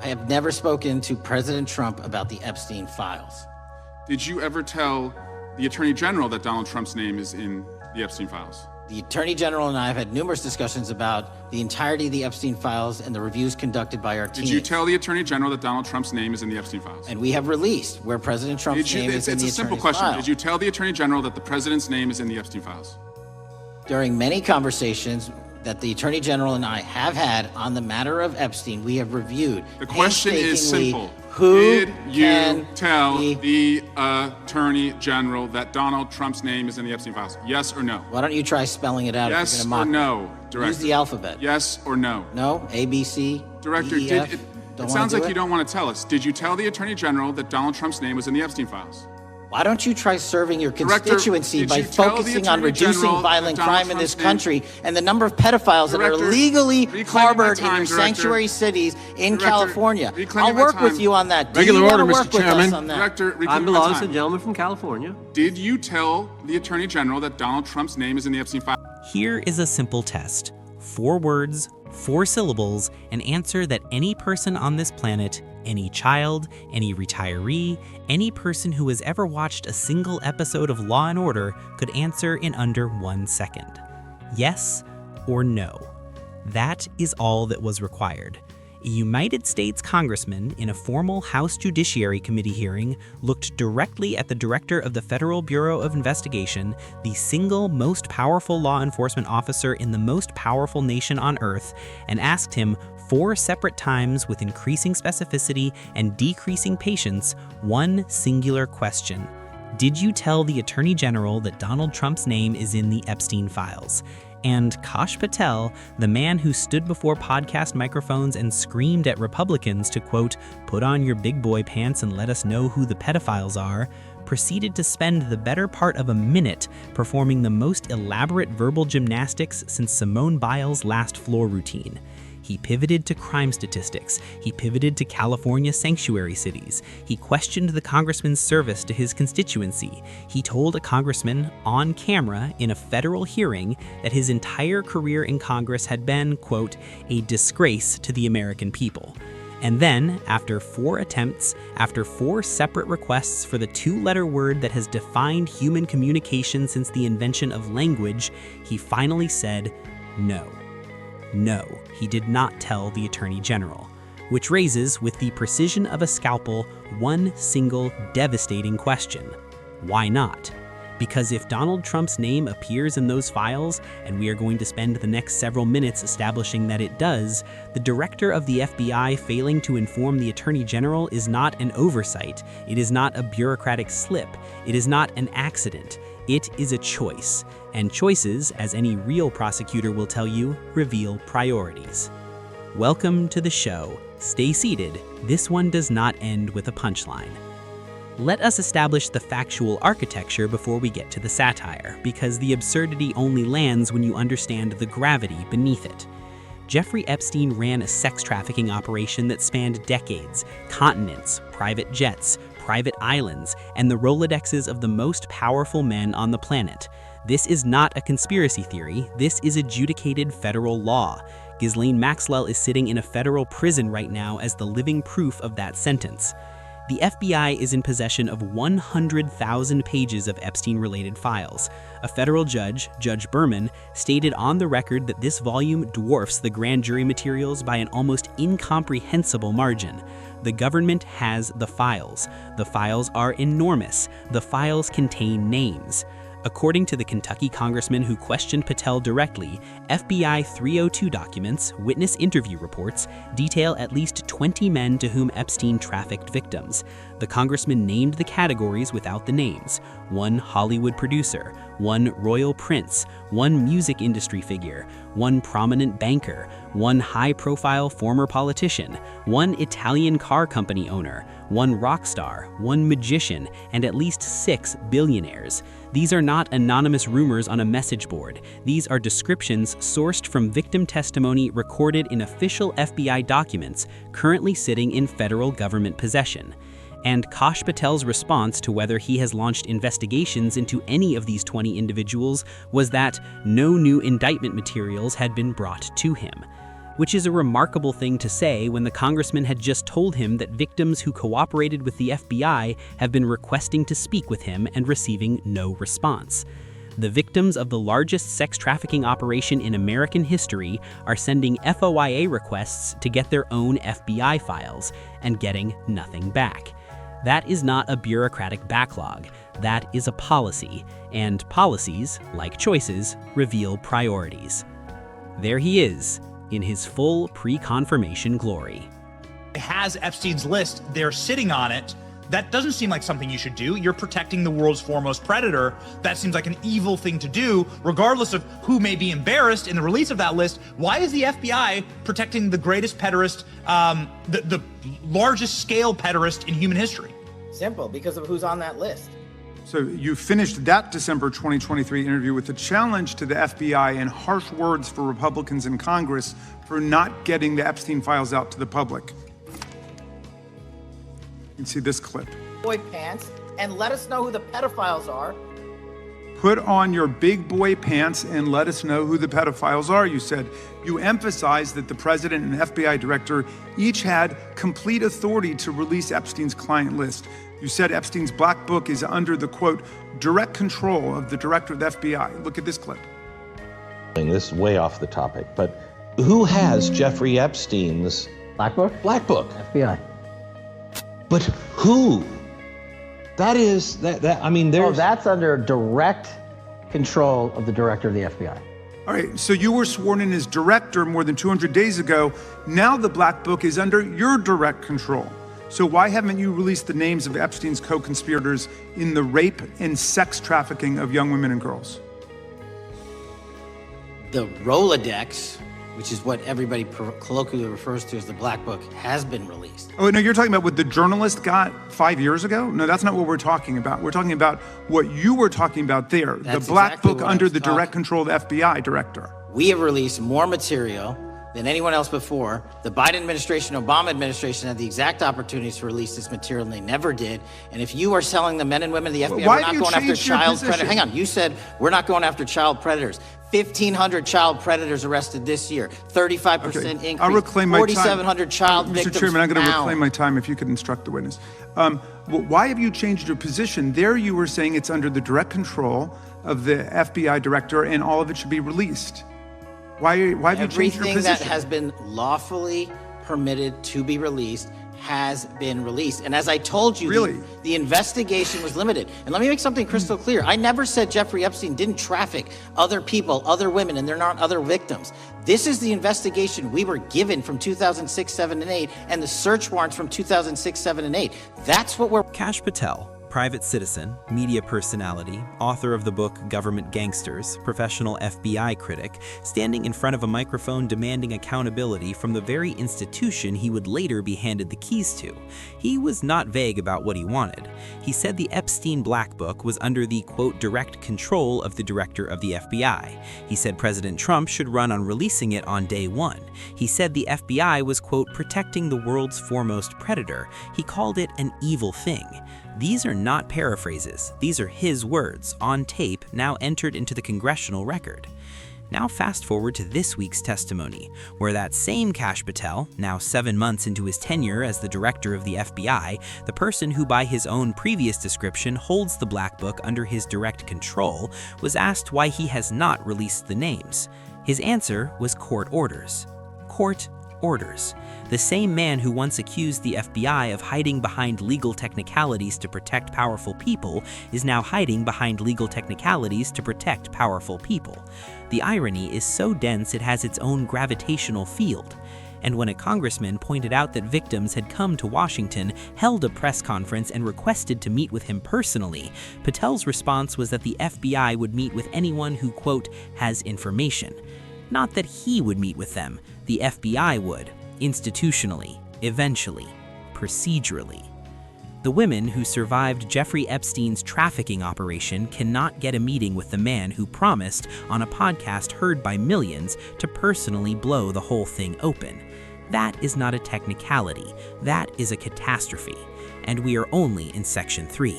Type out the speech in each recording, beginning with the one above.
I have never spoken to President Trump about the Epstein files. Did you ever tell the Attorney General that Donald Trump's name is in the Epstein files? The Attorney General and I have had numerous discussions about the entirety of the Epstein files and the reviews conducted by our team. Did you tell the Attorney General that Donald Trump's name is in the Epstein files? And we have released where President Trump's name is in the Attorney's file. It's a simple question. Did you tell the Attorney General that the President's name is in the Epstein files? During many conversations that the Attorney General and I have had on the matter of Epstein, we have reviewed. The question is simple. Who did you tell the Attorney General that Donald Trump's name is in the Epstein files? Yes or no? Why don't you try spelling it out? Yes if you're or gonna mock no, Director? Use the alphabet. Yes or no? No? A, B, C, Director, D, E, F? it sounds like you don't want to tell us. Did you tell the Attorney General that Donald Trump's name was in the Epstein files? Why don't you try serving your constituency Director, by focusing on reducing violent crime in this country and the number of pedophiles that are legally harbored in your sanctuary cities in California? I'll work with you on that. Regular order, Mr. Chairman. I'm the lawless gentleman from California. Did you tell the Attorney General that Donald Trump's name is in the Epstein files? Here is a simple test. 4 words, 4 syllables, an answer that any person on this planet, any child, any retiree, any person who has ever watched a single episode of Law & Order could answer in under 1 second. Yes or no. That is all that was required. A United States congressman in a formal House Judiciary Committee hearing looked directly at the director of the Federal Bureau of Investigation, the single most powerful law enforcement officer in the most powerful nation on earth, and asked him 4 separate times with increasing specificity and decreasing patience, one singular question. Did you tell the Attorney General that Donald Trump's name is in the Epstein files? And Kash Patel, the man who stood before podcast microphones and screamed at Republicans to, quote, put on your big boy pants and let us know who the pedophiles are, proceeded to spend the better part of a minute performing the most elaborate verbal gymnastics since Simone Biles' last floor routine. He pivoted to crime statistics. He pivoted to California sanctuary cities. He questioned the congressman's service to his constituency. He told a congressman on camera in a federal hearing that his entire career in Congress had been, quote, a disgrace to the American people. And then, after 4 attempts, after 4 separate requests for the 2-letter word that has defined human communication since the invention of language, he finally said no. No, he did not tell the Attorney General, which raises, with the precision of a scalpel, one single devastating question. Why not? Because if Donald Trump's name appears in those files, and we are going to spend the next several minutes establishing that it does, the director of the FBI failing to inform the Attorney General is not an oversight. It is not a bureaucratic slip. It is not an accident. It is a choice. And choices, as any real prosecutor will tell you, reveal priorities. Welcome to the show. Stay seated. This one does not end with a punchline. Let us establish the factual architecture before we get to the satire, because the absurdity only lands when you understand the gravity beneath it. Jeffrey Epstein ran a sex trafficking operation that spanned decades, continents, private jets, private islands, and the Rolodexes of the most powerful men on the planet. This is not a conspiracy theory. This is adjudicated federal law. Ghislaine Maxwell is sitting in a federal prison right now as the living proof of that sentence. The FBI is in possession of 100,000 pages of Epstein-related files. A federal judge, Judge Berman, stated on the record that this volume dwarfs the grand jury materials by an almost incomprehensible margin. The government has the files. The files are enormous. The files contain names. According to the Kentucky congressman who questioned Patel directly, FBI 302 documents, witness interview reports, detail at least 20 men to whom Epstein trafficked victims. The congressman named the categories without the names: 1 Hollywood producer, 1 royal prince, 1 music industry figure, 1 prominent banker, 1 high-profile former politician, 1 Italian car company owner, 1 rock star, 1 magician, and at least 6 billionaires. These are not anonymous rumors on a message board. These are descriptions sourced from victim testimony recorded in official FBI documents currently sitting in federal government possession. And Kash Patel's response to whether he has launched investigations into any of these 20 individuals was that no new indictment materials had been brought to him. which is a remarkable thing to say when the congressman had just told him that victims who cooperated with the FBI have been requesting to speak with him and receiving no response. The victims of the largest sex trafficking operation in American history are sending FOIA requests to get their own FBI files and getting nothing back. That is not a bureaucratic backlog. That is a policy, and policies, like choices, reveal priorities. There he is, in his full pre-confirmation glory. Has Epstein's list, they're sitting on it. That doesn't seem like something you should do. You're protecting the world's foremost predator. That seems like an evil thing to do, regardless of who may be embarrassed in the release of that list. Why is the FBI protecting the greatest pederast, the largest scale pederast in human history? Simple, because of who's on that list. So you finished that December 2023 interview with a challenge to the FBI and harsh words for Republicans in Congress for not getting the Epstein files out to the public. You can see this clip. Boy pants, and let us know who the pedophiles are. Put on your big boy pants and let us know who the pedophiles are, you said. You emphasized that the president and FBI director each had complete authority to release Epstein's client list. You said Epstein's black book is under the, quote, direct control of the director of the FBI. Look at this clip. This is way off the topic, but who has Jeffrey Epstein's Black Book? black book? FBI. But who? That is, I mean, there's... Oh, that's under direct control of the director of the FBI. All right, so you were sworn in as director more than 200 days ago. Now the black book is under your direct control. So why haven't you released the names of Epstein's co-conspirators in the rape and sex trafficking of young women and girls? The Rolodex, which is what everybody colloquially refers to as the Black Book, has been released. Oh, no, you're talking about what the journalist got 5 years ago? No, that's not what we're talking about. We're talking about what you were talking about there, That's the Black exactly Book what I under was the direct talking. control of the FBI director. We have released more material than anyone else before. The Biden administration, Obama administration had the exact opportunities to release this material, and they never did. And if you are selling the men and women of the FBI, Why we're have not you going after changed your child position? predators. Hang on, you said we're not going after child predators. 1,500 child predators arrested this year, 35% Okay, increase, I'll reclaim my time. 4,700 child victims Mr. Chairman, I'm going to found. reclaim my time if you could instruct the witness. Why have you changed your position? There you were saying it's under the direct control of the FBI director and all of it should be released. Why have you changed your Everything position? that has been lawfully permitted to be released has been released. And as I told you, Really? the investigation was limited. And let me make something crystal clear. I never said Jeffrey Epstein didn't traffic other people, other women, and they're not other victims. This is the investigation we were given from 2006, 7, and 8, and the search warrants from 2006, 7, and 8. That's what we're... Kash Patel, private citizen, media personality, author of the book Government Gangsters, professional FBI critic, standing in front of a microphone demanding accountability from the very institution he would later be handed the keys to. He was not vague about what he wanted. He said the Epstein Black Book was under the, quote, direct control of the director of the FBI. He said President Trump should run on releasing it on day one. He said the FBI was, quote, protecting the world's foremost predator. He called it an evil thing. These are not paraphrases. These are his words, on tape, now entered into the Congressional record. Now fast forward to this week's testimony, where that same Kash Patel, now 7 months into his tenure as the director of the FBI, the person who by his own previous description holds the Black Book under his direct control, was asked why he has not released the names. His answer was court orders. Court orders. The same man who once accused the FBI of hiding behind legal technicalities to protect powerful people is now hiding behind legal technicalities to protect powerful people. The irony is so dense it has its own gravitational field. And when a congressman pointed out that victims had come to Washington, held a press conference, and requested to meet with him personally, Patel's response was that the FBI would meet with anyone who, quote, has information. Not that he would meet with them, the FBI would. Institutionally, eventually, procedurally. The women who survived Jeffrey Epstein's trafficking operation cannot get a meeting with the man who promised, on a podcast heard by millions, to personally blow the whole thing open. That is not a technicality. That is a catastrophe. And we are only in Section 3.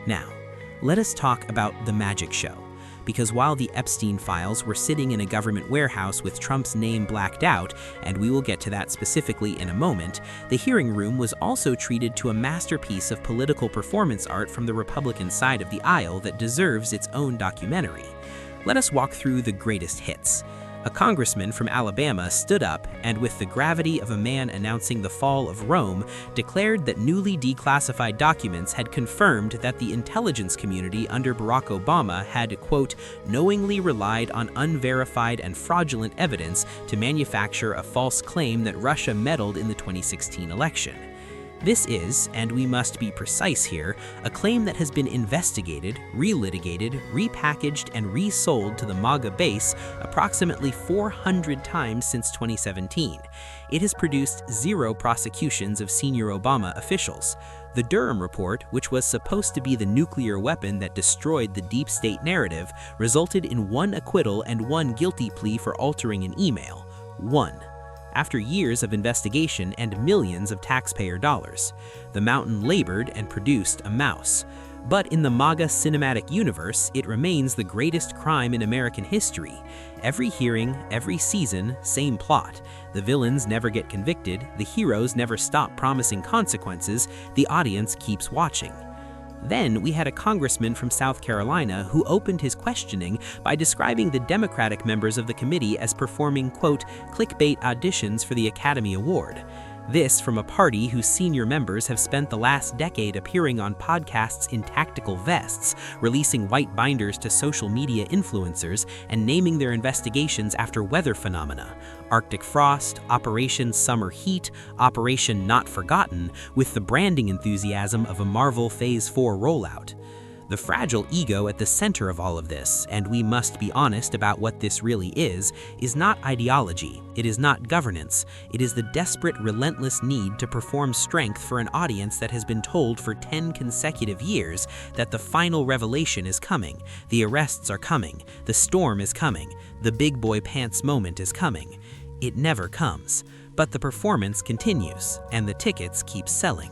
Now, let us talk about the magic show. because while the Epstein files were sitting in a government warehouse with Trump's name blacked out, and we will get to that specifically in a moment, the hearing room was also treated to a masterpiece of political performance art from the Republican side of the aisle that deserves its own documentary. Let us walk through the greatest hits. A congressman from Alabama stood up and, with the gravity of a man announcing the fall of Rome, declared that newly declassified documents had confirmed that the intelligence community under Barack Obama had, quote, knowingly relied on unverified and fraudulent evidence to manufacture a false claim that Russia meddled in the 2016 election. This is, and we must be precise here, a claim that has been investigated, relitigated, repackaged, and resold to the MAGA base approximately 400 times since 2017. It has produced 0 prosecutions of senior Obama officials. The Durham report, which was supposed to be the nuclear weapon that destroyed the deep state narrative, resulted in 1 acquittal and 1 guilty plea for altering an email. 1. After years of investigation and millions of taxpayer dollars, the Mountain labored and produced a mouse. But in the MAGA cinematic universe, it remains the greatest crime in American history. Every hearing, every season, same plot. The villains never get convicted, the heroes never stop promising consequences, the audience keeps watching. Then we had a congressman from South Carolina who opened his questioning by describing the Democratic members of the committee as performing, quote, clickbait auditions for the Academy Award. This from a party whose senior members have spent the last decade appearing on podcasts in tactical vests, releasing white binders to social media influencers, and naming their investigations after weather phenomena. Arctic frost, Operation Summer Heat, Operation Not Forgotten, with the branding enthusiasm of a Marvel Phase 4 rollout. The fragile ego at the center of all of this, and we must be honest about what this really is not ideology, it is not governance, it is the desperate, relentless need to perform strength for an audience that has been told for 10 consecutive years that the final revelation is coming, the arrests are coming, the storm is coming, the big boy pants moment is coming. It never comes, but the performance continues, and the tickets keep selling.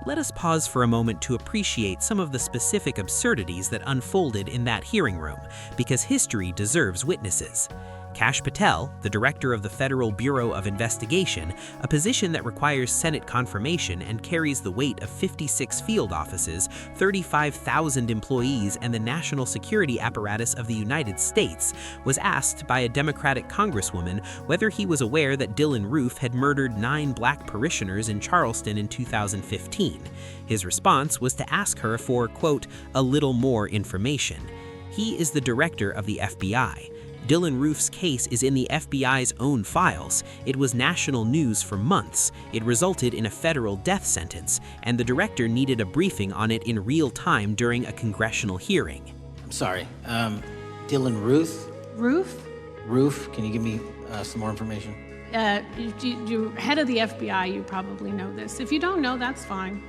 Let us pause for a moment to appreciate some of the specific absurdities that unfolded in that hearing room, because history deserves witnesses. Kash Patel, the director of the Federal Bureau of Investigation, a position that requires Senate confirmation and carries the weight of 56 field offices, 35,000 employees, and the national security apparatus of the United States, was asked by a Democratic congresswoman whether he was aware that Dylann Roof had murdered 9 black parishioners in Charleston in 2015. His response was to ask her for, quote, a little more information. He is the director of the FBI. Dylann Roof's case is in the FBI's own files. It was national news for months. It resulted in a federal death sentence, and the director needed a briefing on it in real time during a congressional hearing. I'm sorry, Dylann Roof? Roof, can you give me some more information? You're head of the FBI, you probably know this. If you don't know, that's fine.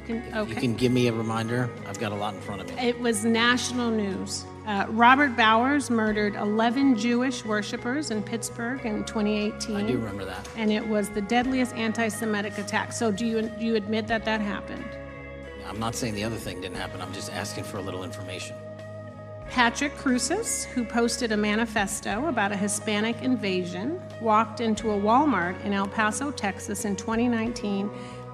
You can give me a reminder? I've got a lot in front of me. It was national news. Robert Bowers murdered 11 Jewish worshipers in Pittsburgh in 2018. I do remember that. And it was the deadliest anti-Semitic attack. So do you admit that happened? I'm not saying the other thing didn't happen. I'm just asking for a little information. Patrick Cruces, who posted a manifesto about a Hispanic invasion, walked into a Walmart in El Paso, Texas in 2019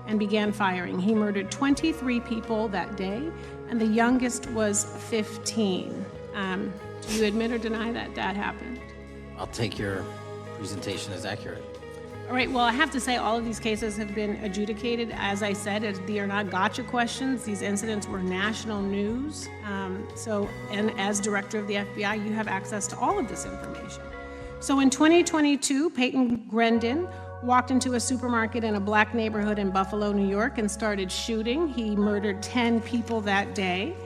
and began firing. He murdered 23 people that day, and the youngest was 15. Do you admit or deny that happened? I'll take your presentation as accurate. All right, well, I have to say all of these cases have been adjudicated. As I said, they are not gotcha questions. These incidents were national news. And as director of the FBI, you have access to all of this information. So in 2022, Peyton Grendon walked into a supermarket in a black neighborhood in Buffalo, New York, and started shooting. He murdered 10 people that day.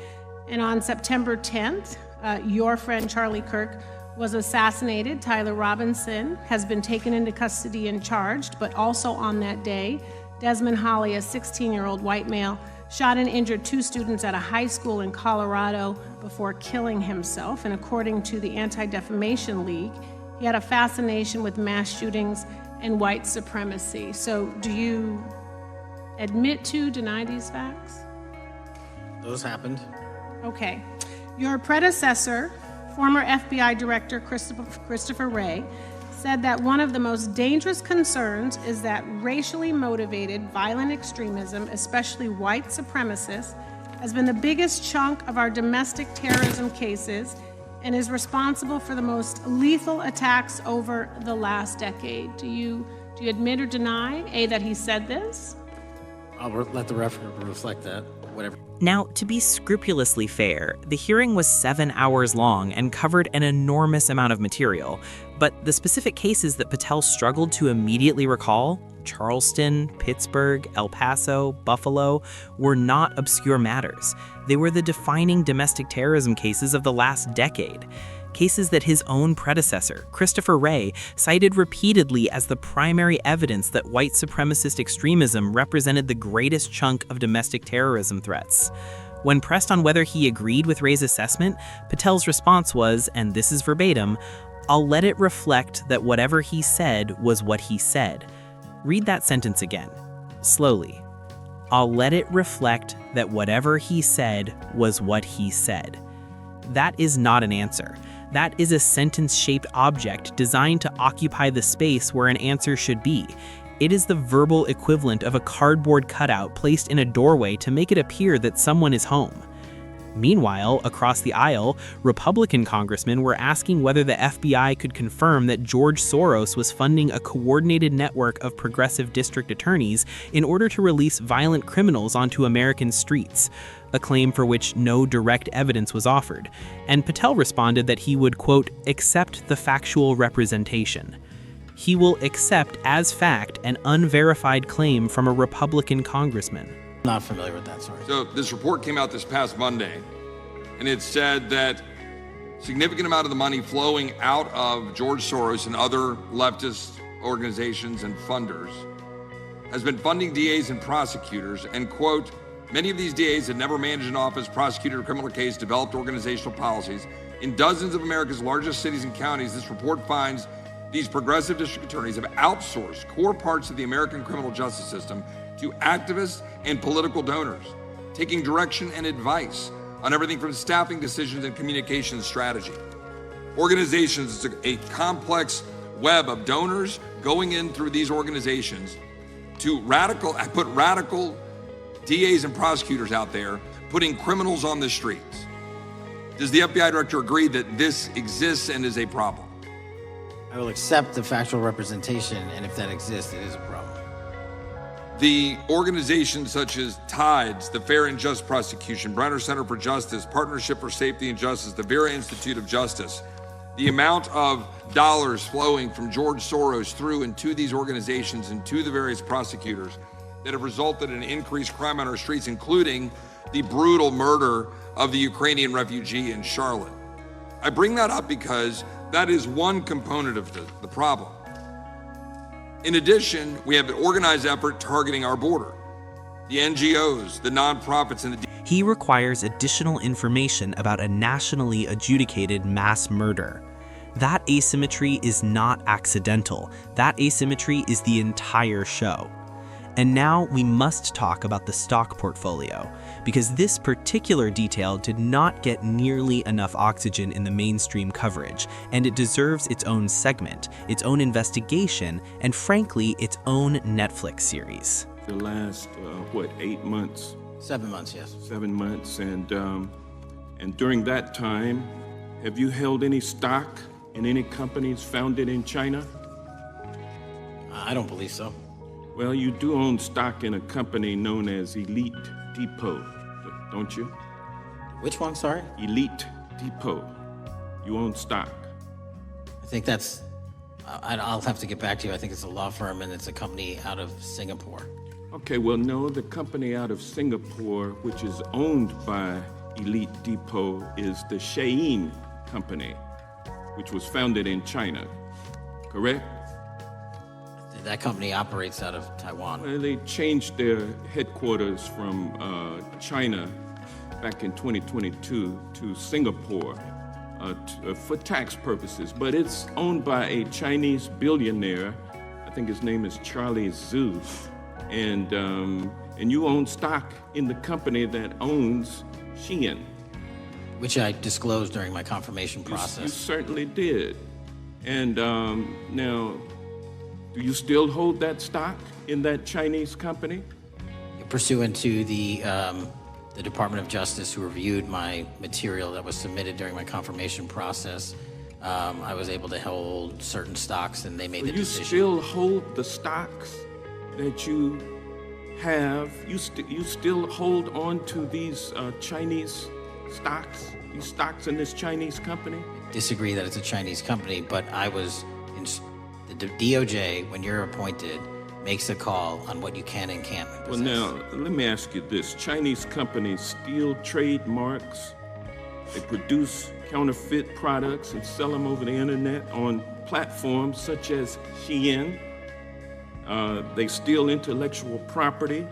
And on September 10th, your friend Charlie Kirk was assassinated. Tyler Robinson has been taken into custody and charged, but also on that day, Desmond Holley, a 16-year-old white male, shot and injured 2 students at a high school in Colorado before killing himself. And according to the Anti-Defamation League, he had a fascination with mass shootings and white supremacy. So do you admit to, deny these facts? Those happened. Okay. Your predecessor former FBI Director Christopher Wray, said that one of the most dangerous concerns is that racially motivated violent extremism, especially white supremacists, has been the biggest chunk of our domestic terrorism cases and is responsible for the most lethal attacks over the last decade. Do you admit or deny, A, that he said this? I'll let the record reflect that, whatever. Now, to be scrupulously fair, the hearing was 7 hours long and covered an enormous amount of material, but the specific cases that Patel struggled to immediately recall, Charleston, Pittsburgh, El Paso, Buffalo, were not obscure matters. They were the defining domestic terrorism cases of the last decade. Cases that his own predecessor, Christopher Wray, cited repeatedly as the primary evidence that white supremacist extremism represented the greatest chunk of domestic terrorism threats. When pressed on whether he agreed with Wray's assessment, Patel's response was, and this is verbatim, "I'll let it reflect that whatever he said was what he said." Read that sentence again, slowly. "I'll let it reflect that whatever he said was what he said." That is not an answer. That is a sentence-shaped object designed to occupy the space where an answer should be. It is the verbal equivalent of a cardboard cutout placed in a doorway to make it appear that someone is home. Meanwhile, across the aisle, Republican congressmen were asking whether the FBI could confirm that George Soros was funding a coordinated network of progressive district attorneys in order to release violent criminals onto American streets, a claim for which no direct evidence was offered. And Patel responded that he would, quote, accept the factual representation. He will accept as fact an unverified claim from a Republican congressman. Not familiar with that, sorry. So this report came out this past Monday, and it said that significant amount of the money flowing out of George Soros and other leftist organizations and funders has been funding DAs and prosecutors, and quote, many of these DAs had never managed an office, prosecuted a criminal case, developed organizational policies. In dozens of America's largest cities and counties, this report finds these progressive district attorneys have outsourced core parts of the American criminal justice system to activists and political donors, taking direction and advice on everything from staffing decisions and communication strategy. Organizations, it's a complex web of donors going in through these organizations to put radical DAs and prosecutors out there, putting criminals on the streets. Does the FBI director agree that this exists and is a problem? I will accept the factual representation, and if that exists, it is a problem. The organizations such as TIDES, the Fair and Just Prosecution, Brenner Center for Justice, Partnership for Safety and Justice, the Vera Institute of Justice, the amount of dollars flowing from George Soros through and to these organizations and to the various prosecutors that have resulted in increased crime on our streets, including the brutal murder of the Ukrainian refugee in Charlotte. I bring that up because that is one component of the problem. In addition, we have an organized effort targeting our border. The NGOs, the nonprofits, and the... He requires additional information about a nationally adjudicated mass murder. That asymmetry is not accidental. That asymmetry is the entire show. And now we must talk about the stock portfolio, because this particular detail did not get nearly enough oxygen in the mainstream coverage, and it deserves its own segment, its own investigation, and frankly, its own Netflix series. The last, 8 months? 7 months, yes. 7 months, and during that time, have you held any stock in any companies founded in China? I don't believe so. Well, you do own stock in a company known as Elite Depot, don't you? Which one, sorry? Elite Depot. You own stock. I think that's, I'll have to get back to you. I think it's a law firm and it's a company out of Singapore. Okay, well, no, the company out of Singapore, which is owned by Elite Depot, is the Shein Company, which was founded in China, correct? That company operates out of Taiwan. Well, they changed their headquarters from China back in 2022 to Singapore for tax purposes, but it's owned by a Chinese billionaire. I think his name is Charlie Zhu, and you own stock in the company that owns Shein. Which I disclosed during my confirmation You process. certainly did. And now, do you still hold that stock in that Chinese company? Pursuant to the Department of Justice, who reviewed my material that was submitted during my confirmation process, I was able to hold certain stocks, and they made the You decision. still hold the stocks that you have? You still hold on to these Chinese stocks? These stocks in this Chinese company? Disagree that it's a Chinese company, but I was in the DOJ, when you're appointed, makes a call on what you can and can't possess. Well, now, let me ask you this. Chinese companies steal trademarks. They produce counterfeit products and sell them over the internet on platforms such as Shein. They steal intellectual property.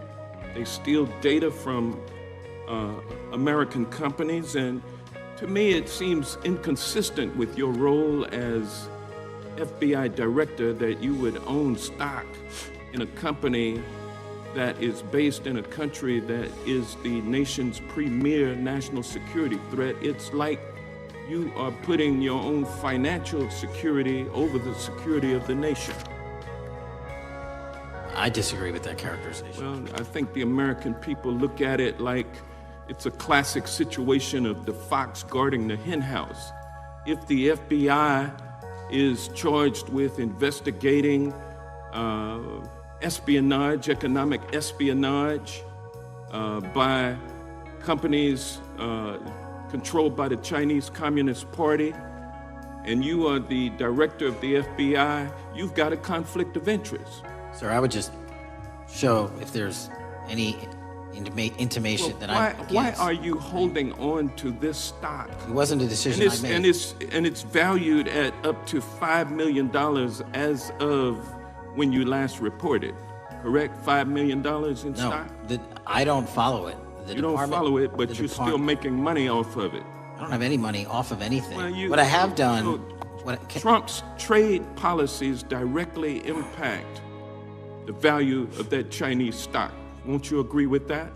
They steal data from American companies. And to me, it seems inconsistent with your role as FBI director that you would own stock in a company that is based in a country that is the nation's premier national security threat. It's like you are putting your own financial security over the security of the nation. I disagree with that characterization. Well, I think the American people look at it like it's a classic situation of the fox guarding the henhouse. If the FBI is charged with investigating espionage, economic espionage by companies controlled by the Chinese Communist Party, and you are the director of the FBI, you've got a conflict of interest. Sir, I would just show if there's any intimation that I'm against. Why are you holding on to this stock? It wasn't a decision I made. And it's valued at up to $5 million as of when you last reported, correct? $5 million in stock? No, I don't follow it. You don't follow it, but you're still making money off of it. I don't have any money off of anything. Well, what I have done... Trump's trade policies directly impact the value of that Chinese stock. Won't you agree with that?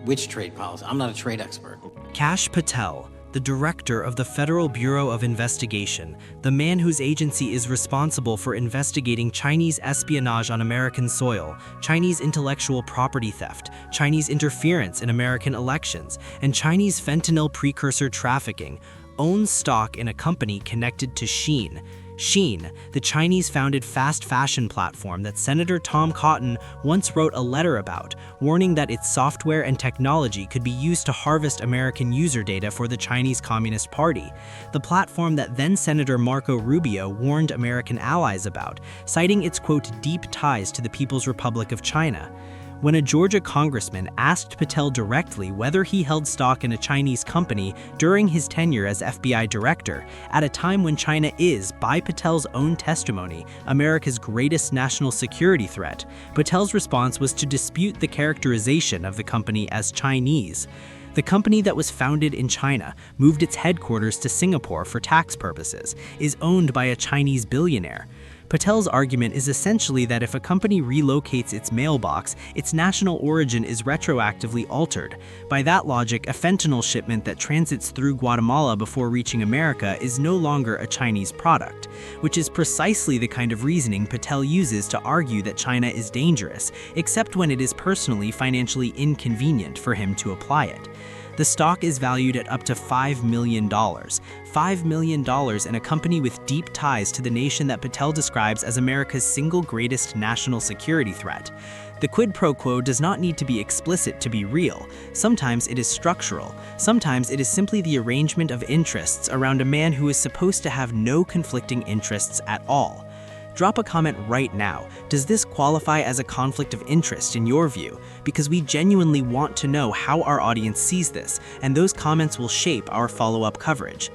Which trade policy? I'm not a trade expert. Kash Patel, the director of the Federal Bureau of Investigation, the man whose agency is responsible for investigating Chinese espionage on American soil, Chinese intellectual property theft, Chinese interference in American elections, and Chinese fentanyl precursor trafficking, owns stock in a company connected to Shein. Shein, the Chinese-founded fast fashion platform that Senator Tom Cotton once wrote a letter about, warning that its software and technology could be used to harvest American user data for the Chinese Communist Party, the platform that then-Senator Marco Rubio warned American allies about, citing its, quote, deep ties to the People's Republic of China. When a Georgia congressman asked Patel directly whether he held stock in a Chinese company during his tenure as FBI director, at a time when China is, by Patel's own testimony, America's greatest national security threat, Patel's response was to dispute the characterization of the company as Chinese. The company that was founded in China, moved its headquarters to Singapore for tax purposes, is owned by a Chinese billionaire. Patel's argument is essentially that if a company relocates its mailbox, its national origin is retroactively altered. By that logic, a fentanyl shipment that transits through Guatemala before reaching America is no longer a Chinese product, which is precisely the kind of reasoning Patel uses to argue that China is dangerous, except when it is personally financially inconvenient for him to apply it. The stock is valued at up to $5 million. $5 million in a company with deep ties to the nation that Patel describes as America's single greatest national security threat. The quid pro quo does not need to be explicit to be real. Sometimes it is structural. Sometimes it is simply the arrangement of interests around a man who is supposed to have no conflicting interests at all. Drop a comment right now. Does this qualify as a conflict of interest in your view? Because we genuinely want to know how our audience sees this, and those comments will shape our follow-up coverage.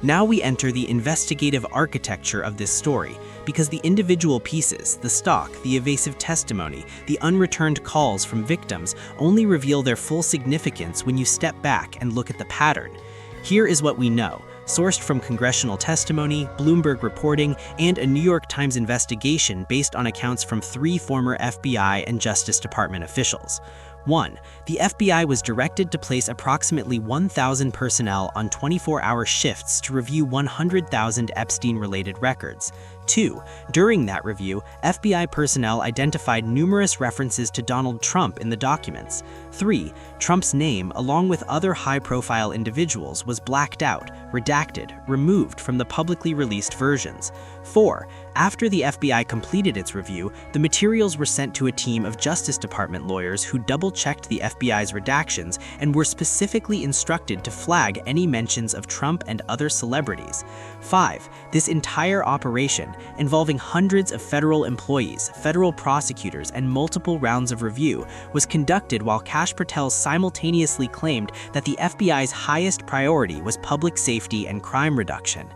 Now we enter the investigative architecture of this story, because the individual pieces, the stock, the evasive testimony, the unreturned calls from victims only reveal their full significance when you step back and look at the pattern. Here is what we know, sourced from congressional testimony, Bloomberg reporting, and a New York Times investigation based on accounts from 3 former FBI and Justice Department officials. 1. The FBI was directed to place approximately 1,000 personnel on 24-hour shifts to review 100,000 Epstein-related records. 2. During that review, FBI personnel identified numerous references to Donald Trump in the documents. 3. Trump's name, along with other high-profile individuals, was blacked out, redacted, removed from the publicly released versions. 4. After the FBI completed its review, the materials were sent to a team of Justice Department lawyers who double-checked the FBI's redactions and were specifically instructed to flag any mentions of Trump and other celebrities. 5. This entire operation, involving hundreds of federal employees, federal prosecutors, and multiple rounds of review, was conducted while Kash Patel simultaneously claimed that the FBI's highest priority was public safety and crime reduction.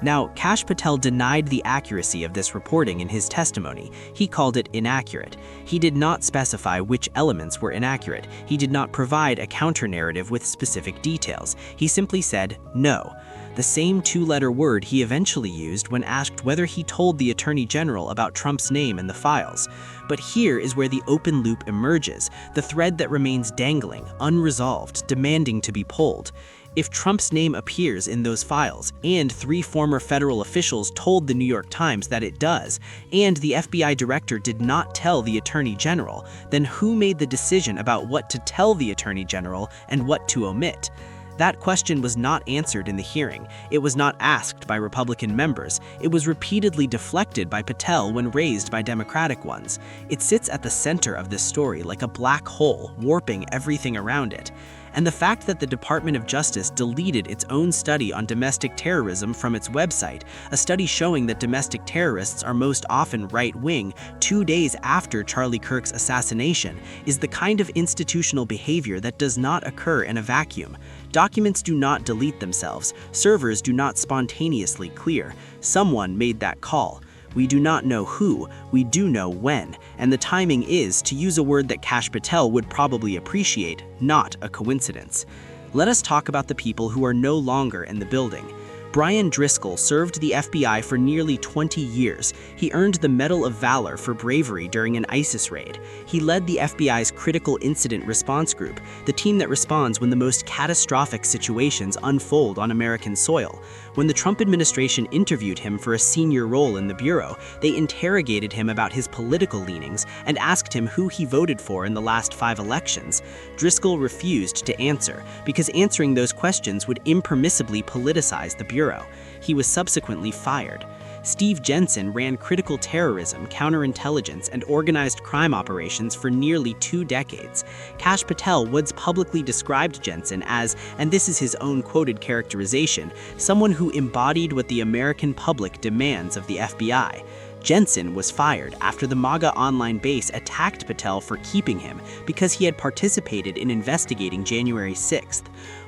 Now, Kash Patel denied the accuracy of this reporting in his testimony. He called it inaccurate. He did not specify which elements were inaccurate. He did not provide a counter-narrative with specific details. He simply said, no. The same two-letter word he eventually used when asked whether he told the Attorney General about Trump's name in the files. But here is where the open loop emerges, the thread that remains dangling, unresolved, demanding to be pulled. If Trump's name appears in those files, and 3 former federal officials told the New York Times that it does, and the FBI director did not tell the Attorney General, then who made the decision about what to tell the Attorney General and what to omit? That question was not answered in the hearing. It was not asked by Republican members. It was repeatedly deflected by Patel when raised by Democratic ones. It sits at the center of this story like a black hole, warping everything around it. And the fact that the Department of Justice deleted its own study on domestic terrorism from its website, a study showing that domestic terrorists are most often right-wing 2 days after Charlie Kirk's assassination, is the kind of institutional behavior that does not occur in a vacuum. Documents do not delete themselves. Servers do not spontaneously clear. Someone made that call. We do not know who, we do know when, and the timing is, to use a word that Kash Patel would probably appreciate, not a coincidence. Let us talk about the people who are no longer in the building. Brian Driscoll served the FBI for nearly 20 years. He earned the Medal of Valor for bravery during an ISIS raid. He led the FBI's Critical Incident Response Group, the team that responds when the most catastrophic situations unfold on American soil. When the Trump administration interviewed him for a senior role in the Bureau, they interrogated him about his political leanings and asked him who he voted for in the last 5 elections. Driscoll refused to answer, because answering those questions would impermissibly politicize the Bureau. He was subsequently fired. Steve Jensen ran critical terrorism, counterintelligence, and organized crime operations for nearly 2 decades. Kash Patel once publicly described Jensen as, and this is his own quoted characterization, someone who embodied what the American public demands of the FBI. Jensen was fired after the MAGA online base attacked Patel for keeping him because he had participated in investigating January 6th.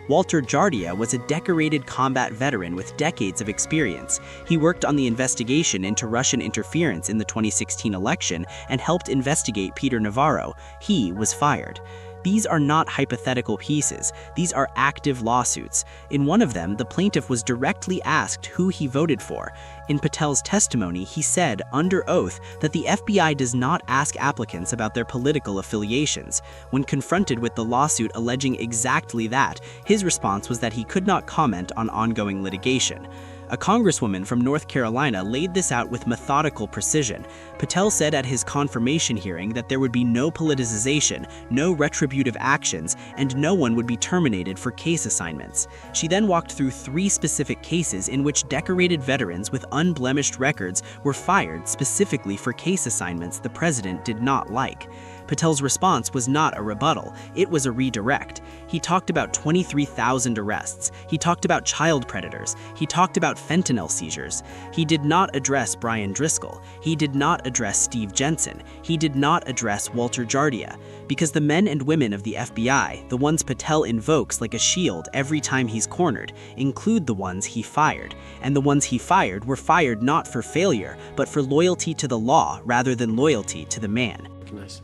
Walter Jardia was a decorated combat veteran with decades of experience. He worked on the investigation into Russian interference in the 2016 election and helped investigate Peter Navarro. He was fired. These are not hypothetical pieces. These are active lawsuits. In one of them, the plaintiff was directly asked who he voted for. In Patel's testimony, he said, under oath, that the FBI does not ask applicants about their political affiliations. When confronted with the lawsuit alleging exactly that, his response was that he could not comment on ongoing litigation. A congresswoman from North Carolina laid this out with methodical precision. Patel said at his confirmation hearing that there would be no politicization, no retributive actions, and no one would be terminated for case assignments. She then walked through 3 specific cases in which decorated veterans with unblemished records were fired specifically for case assignments the president did not like. Patel's response was not a rebuttal, it was a redirect. He talked about 23,000 arrests. He talked about child predators. He talked about fentanyl seizures. He did not address Brian Driscoll. He did not address Steve Jensen. He did not address Walter Jardia. Because the men and women of the FBI, the ones Patel invokes like a shield every time he's cornered, include the ones he fired. And the ones he fired were fired not for failure, but for loyalty to the law rather than loyalty to the man. Nice.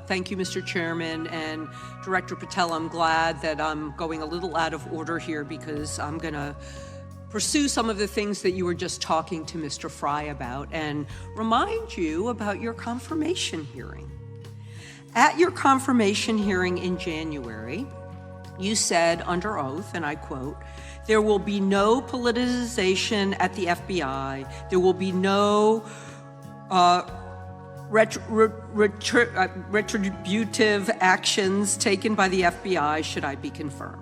Thank you, Mr. Chairman, and Director Patel, I'm glad that I'm going a little out of order here because I'm going to pursue some of the things that you were just talking to Mr. Fry about and remind you about your confirmation hearing. At your confirmation hearing in January, you said under oath, and I quote, "There will be no politicization at the FBI. There will be no retributive actions taken by the FBI should I be confirmed."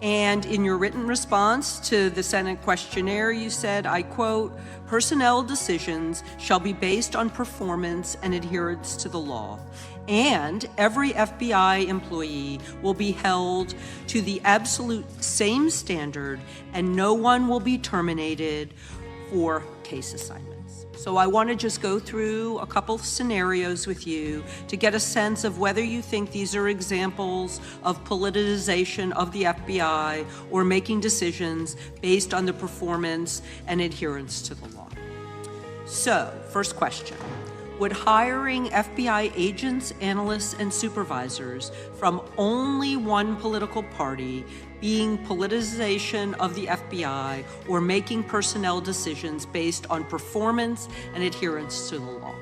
And in your written response to the Senate questionnaire, you said, I quote, "Personnel decisions shall be based on performance and adherence to the law. And every FBI employee will be held to the absolute same standard, and no one will be terminated for case assignments." So I want to just go through a couple scenarios with you to get a sense of whether you think these are examples of politicization of the FBI or making decisions based on the performance and adherence to the law. So, first question. Would hiring FBI agents, analysts, and supervisors from only one political party being politicization of the FBI or making personnel decisions based on performance and adherence to the law?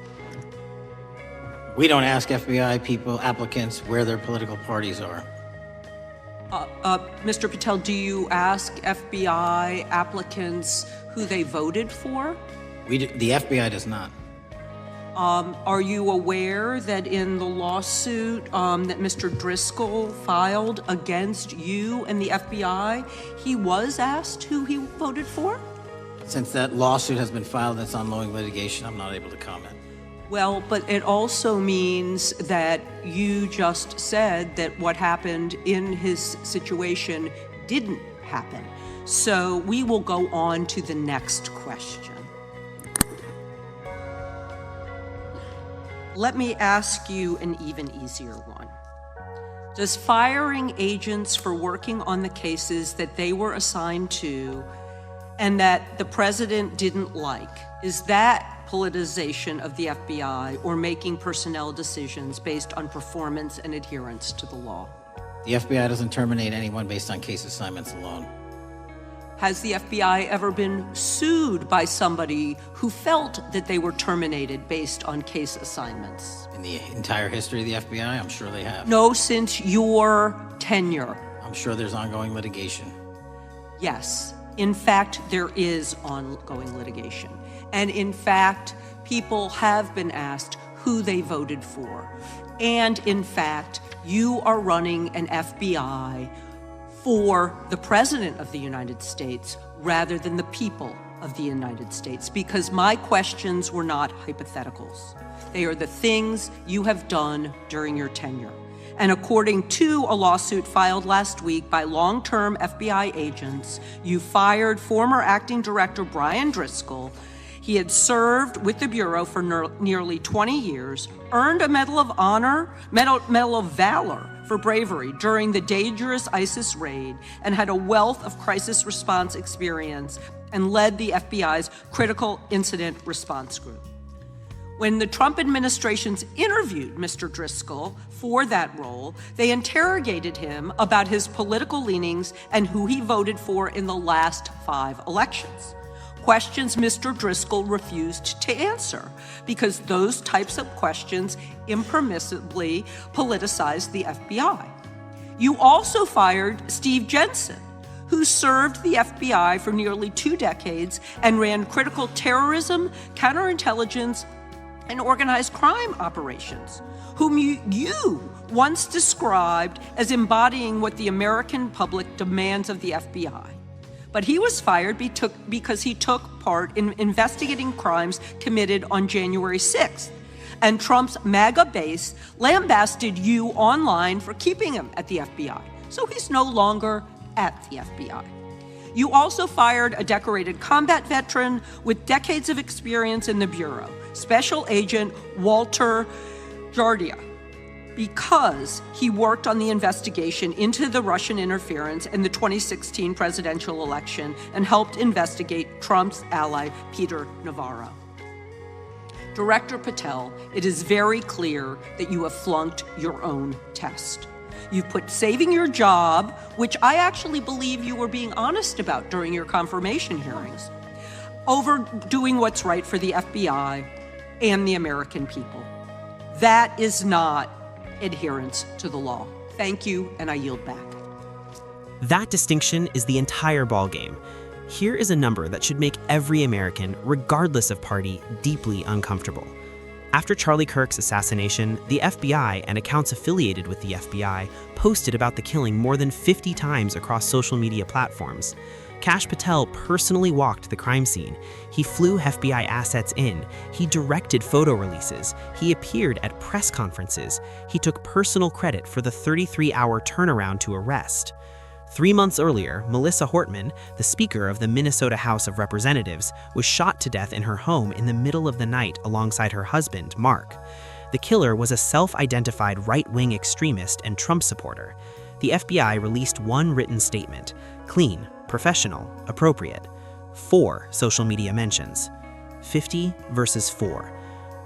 We don't ask FBI people, applicants, where their political parties are. Mr. Patel, do you ask FBI applicants who they voted for? The FBI does not. Are you aware that in the lawsuit that Mr. Driscoll filed against you and the FBI, he was asked who he voted for? Since that lawsuit has been filed and it's ongoing litigation, I'm not able to comment. Well, but it also means that you just said that what happened in his situation didn't happen. So we will go on to the next question. Let me ask you an even easier one. Does firing agents for working on the cases that they were assigned to and that the president didn't like, is that politicization of the FBI or making personnel decisions based on performance and adherence to the law? The FBI doesn't terminate anyone based on case assignments alone. Has the FBI ever been sued by somebody who felt that they were terminated based on case assignments? In the entire history of the FBI, I'm sure they have. No, since your tenure. I'm sure there's ongoing litigation. Yes. In fact, there is ongoing litigation. And in fact, people have been asked who they voted for. And in fact, you are running an FBI for the President of the United States rather than the people of the United States, because my questions were not hypotheticals. They are the things you have done during your tenure. And according to a lawsuit filed last week by long-term FBI agents, you fired former acting director Brian Driscoll. He had served with the Bureau for nearly 20 years, earned a Medal of Honor, Medal of Valor for bravery during the dangerous ISIS raid, and had a wealth of crisis response experience and led the FBI's critical incident response group. When the Trump administrations interviewed Mr. Driscoll for that role, they interrogated him about his political leanings and who he voted for in the last 5 elections. Questions Mr. Driscoll refused to answer because those types of questions impermissibly politicized the FBI. You also fired Steve Jensen, who served the FBI for nearly 2 decades and ran critical terrorism, counterintelligence, and organized crime operations, whom you once described as embodying what the American public demands of the FBI. But he was fired because he took part in investigating crimes committed on January 6th. And Trump's MAGA base lambasted you online for keeping him at the FBI. So he's no longer at the FBI. You also fired a decorated combat veteran with decades of experience in the Bureau, Special Agent Walter Jardia, because he worked on the investigation into the Russian interference in the 2016 presidential election and helped investigate Trump's ally, Peter Navarro. Director Patel, it is very clear that you have flunked your own test. You've put saving your job, which I actually believe you were being honest about during your confirmation hearings, over doing what's right for the FBI and the American people. That is not adherence to the law. Thank you, and I yield back. That distinction is the entire ballgame. Here is a number that should make every American, regardless of party, deeply uncomfortable. After Charlie Kirk's assassination, the FBI and accounts affiliated with the FBI posted about the killing more than 50 times across social media platforms. Kash Patel personally walked the crime scene. He flew FBI assets in. He directed photo releases. He appeared at press conferences. He took personal credit for the 33-hour turnaround to arrest. 3 months earlier, Melissa Hortman, the Speaker of the Minnesota House of Representatives, was shot to death in her home in the middle of the night alongside her husband, Mark. The killer was a self-identified right-wing extremist and Trump supporter. The FBI released one written statement: clean, professional, appropriate. 4 social media mentions. 50 versus 4.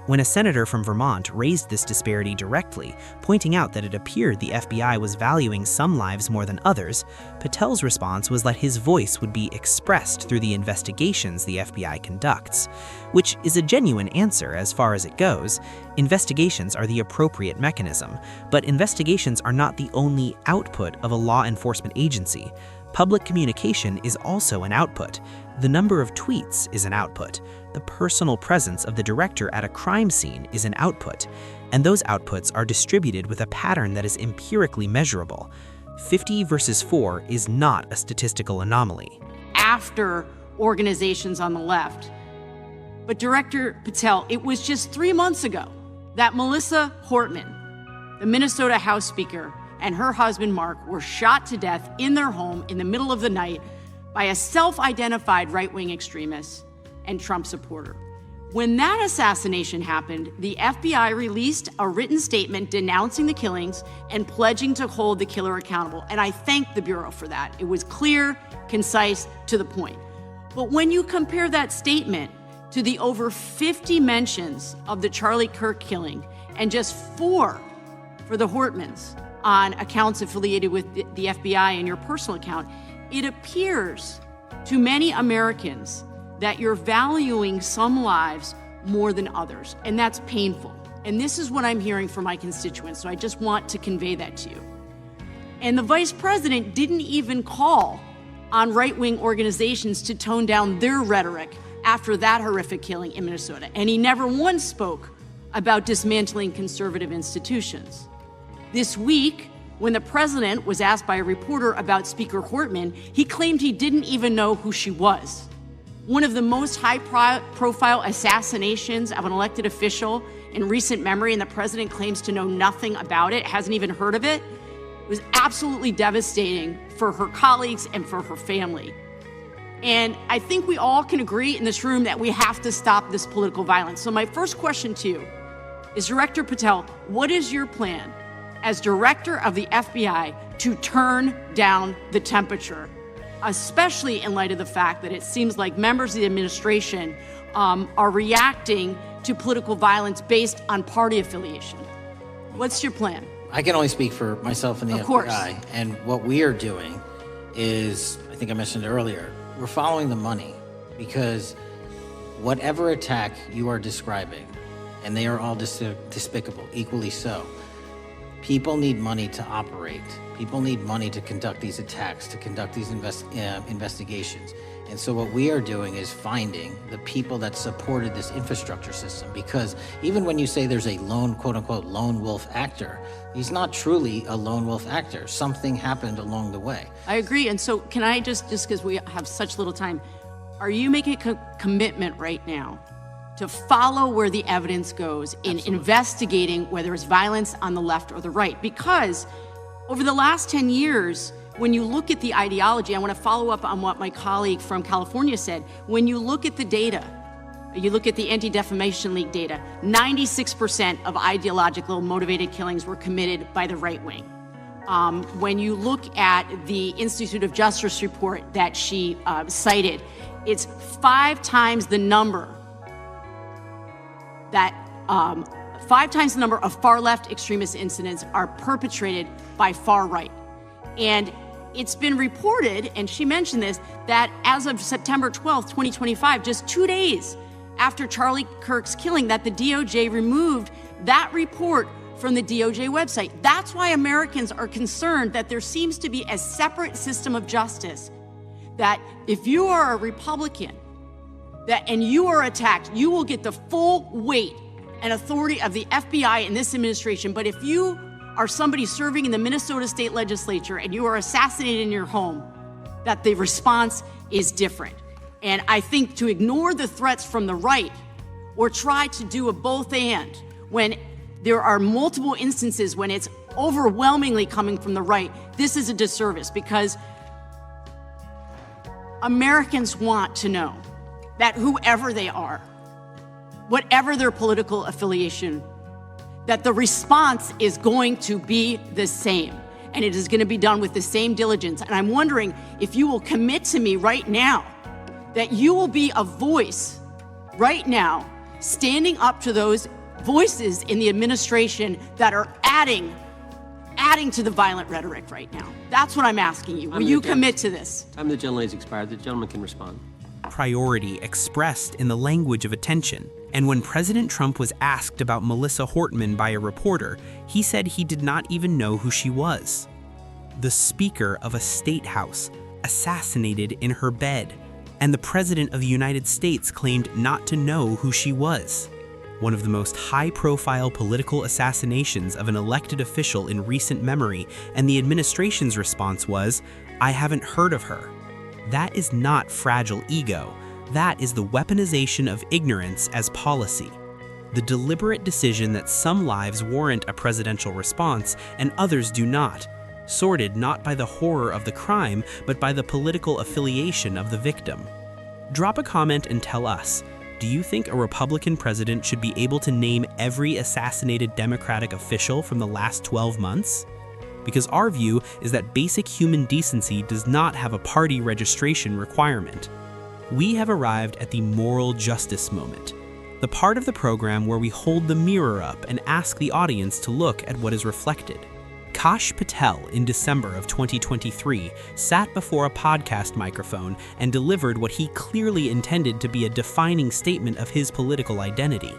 When a senator from Vermont raised this disparity directly, pointing out that it appeared the FBI was valuing some lives more than others, Patel's response was that his voice would be expressed through the investigations the FBI conducts, which is a genuine answer as far as it goes. Investigations are the appropriate mechanism, but investigations are not the only output of a law enforcement agency. Public communication is also an output. The number of tweets is an output. The personal presence of the director at a crime scene is an output, and those outputs are distributed with a pattern that is empirically measurable. 50 versus 4 is not a statistical anomaly. After organizations on the left. But Director Patel, it was just 3 months ago that Melissa Hortman, the Minnesota House Speaker, and her husband Mark were shot to death in their home in the middle of the night by a self-identified right-wing extremist and Trump supporter. When that assassination happened, the FBI released a written statement denouncing the killings and pledging to hold the killer accountable. And I thank the Bureau for that. It was clear, concise, to the point. But when you compare that statement to the over 50 mentions of the Charlie Kirk killing and just 4 for the Hortmans on accounts affiliated with the FBI and your personal account, it appears to many Americans that you're valuing some lives more than others, and that's painful. And this is what I'm hearing from my constituents, so I just want to convey that to you. And the Vice President didn't even call on right-wing organizations to tone down their rhetoric after that horrific killing in Minnesota, and he never once spoke about dismantling conservative institutions. This week, when the president was asked by a reporter about Speaker Hortman, he claimed he didn't even know who she was. One of the most high-profile assassinations of an elected official in recent memory, and the president claims to know nothing about it, hasn't even heard of it. It was absolutely devastating for her colleagues and for her family. And I think we all can agree in this room that we have to stop this political violence. So my first question to you is, Director Patel, what is your plan as director of the FBI to turn down the temperature, especially in light of the fact that it seems like members of the administration are reacting to political violence based on party affiliation? What's your plan? I can only speak for myself and the FBI. And what we are doing is, I think I mentioned earlier, we're following the money, because whatever attack you are describing, and they are all despicable, equally so, people need money to operate. People need money to conduct these attacks, to conduct these investigations. And so what we are doing is finding the people that supported this infrastructure system, because even when you say there's a lone, quote unquote, lone wolf actor, he's not truly a lone wolf actor. Something happened along the way. I agree. And so can I just because we have such little time, are you making a commitment right now to follow where the evidence goes in investigating whether it's violence on the left or the right? Because over the last 10 years, when you look at the ideology, I want to follow up on what my colleague from California said. When you look at the data, you look at the Anti-Defamation League data, 96% of ideological motivated killings were committed by the right wing. When you look at the Institute of Justice report that she cited, it's 5 times the number that 5 times the number of far-left extremist incidents are perpetrated by far-right. And it's been reported, and she mentioned this, that as of September 12th, 2025, just 2 days after Charlie Kirk's killing, that the DOJ removed that report from the DOJ website. That's why Americans are concerned that there seems to be a separate system of justice, that if you are a Republican and you are attacked, you will get the full weight and authority of the FBI in this administration. But if you are somebody serving in the Minnesota State Legislature and you are assassinated in your home, that the response is different. And I think to ignore the threats from the right or try to do a both and when there are multiple instances when it's overwhelmingly coming from the right, this is a disservice, because Americans want to know that whoever they are, whatever their political affiliation, that the response is going to be the same, and it is going to be done with the same diligence. And I'm wondering if you will commit to me right now that you will be a voice right now standing up to those voices in the administration that are adding to the violent rhetoric right now. That's what I'm asking you. Will you commit to this? Time the gentleman has expired. The gentleman can respond. Priority expressed in the language of attention. And when President Trump was asked about Melissa Hortman by a reporter, he said he did not even know who she was. The Speaker of a state house assassinated in her bed, and the President of the United States claimed not to know who she was. One of the most high-profile political assassinations of an elected official in recent memory, and the administration's response was, "I haven't heard of her." That is not fragile ego. That is the weaponization of ignorance as policy. The deliberate decision that some lives warrant a presidential response and others do not, sorted not by the horror of the crime, but by the political affiliation of the victim. Drop a comment and tell us, do you think a Republican president should be able to name every assassinated Democratic official from the last 12 months? Because our view is that basic human decency does not have a party registration requirement. We have arrived at the moral justice moment, the part of the program where we hold the mirror up and ask the audience to look at what is reflected. Kash Patel, in December of 2023, sat before a podcast microphone and delivered what he clearly intended to be a defining statement of his political identity.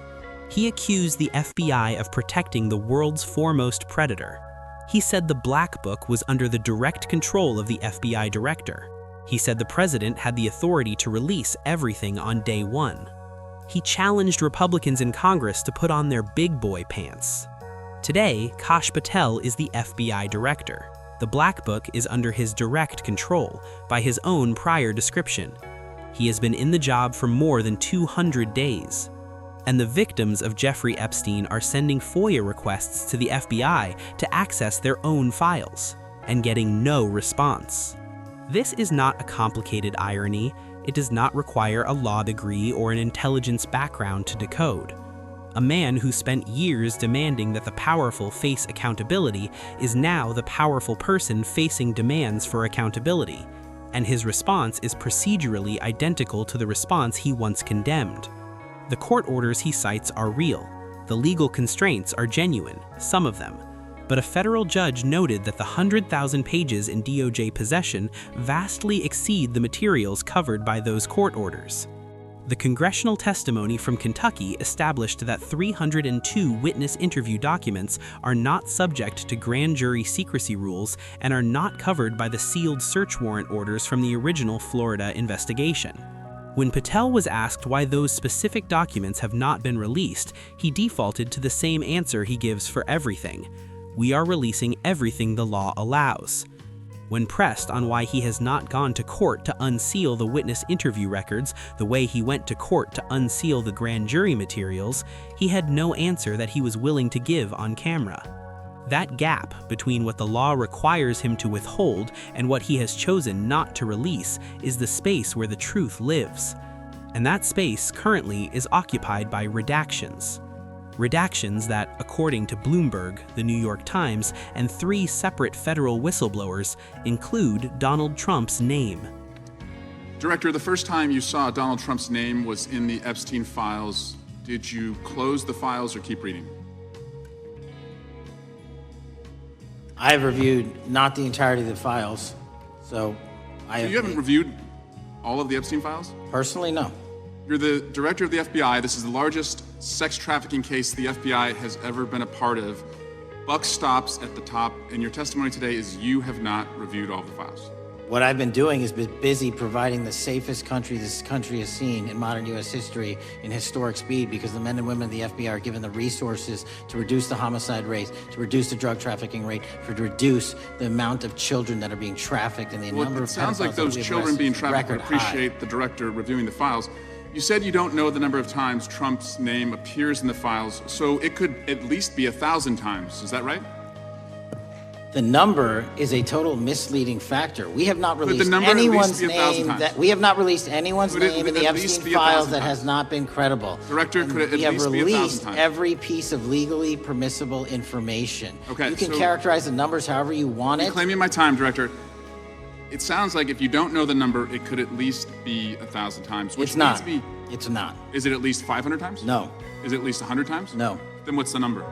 He accused the FBI of protecting the world's foremost predator. He said the Black Book was under the direct control of the FBI director. He said the president had the authority to release everything on day one. He challenged Republicans in Congress to put on their big boy pants. Today, Kash Patel is the FBI director. The Black Book is under his direct control, by his own prior description. He has been in the job for more than 200 days. And the victims of Jeffrey Epstein are sending FOIA requests to the FBI to access their own files, and getting no response. This is not a complicated irony. It does not require a law degree or an intelligence background to decode. A man who spent years demanding that the powerful face accountability is now the powerful person facing demands for accountability, and his response is procedurally identical to the response he once condemned. The court orders he cites are real. The legal constraints are genuine, some of them. But a federal judge noted that the 100,000 pages in DOJ possession vastly exceed the materials covered by those court orders. The congressional testimony from Kentucky established that 302 witness interview documents are not subject to grand jury secrecy rules and are not covered by the sealed search warrant orders from the original Florida investigation. When Patel was asked why those specific documents have not been released, he defaulted to the same answer he gives for everything. We are releasing everything the law allows. When pressed on why he has not gone to court to unseal the witness interview records the way he went to court to unseal the grand jury materials, he had no answer that he was willing to give on camera. That gap between what the law requires him to withhold and what he has chosen not to release is the space where the truth lives. And that space currently is occupied by redactions. Redactions that, according to Bloomberg, the New York Times, and 3 separate federal whistleblowers, include Donald Trump's name. Director, the first time you saw Donald Trump's name was in the Epstein files. Did you close the files or keep reading? I have reviewed not the entirety of the files, so you haven't reviewed all of the Epstein files? Personally, no. You're the director of the FBI. This is the largest sex trafficking case the FBI has ever been a part of. buck stops at the top, and your testimony today is you have not reviewed all the files. What I've been doing is been busy providing the safest country this country has seen in modern U.S. history in historic speed, because the men and women of the FBI are given the resources to reduce the homicide rate, to reduce the drug trafficking rate, to reduce the amount of children that are being trafficked and the number of pedophiles. It sounds like those children being trafficked would appreciate the director reviewing the files. You said you don't know the number of times Trump's name appears in the files, so it could at least be 1,000 times. Is that right? The number is a total misleading factor. We have not released anyone's name that we have not released anyone's name in the Epstein files that has not been credible. Director, could it at least be 1,000 times? We have released every piece of legally permissible information. Okay, you can characterize the numbers however you want it. Claiming my time, Director. It sounds like if you don't know the number, it could at least be 1,000 times. Which It's not. Means It's not. Is it at least 500 times? No. Is it at least 100 times? No. Then what's the number?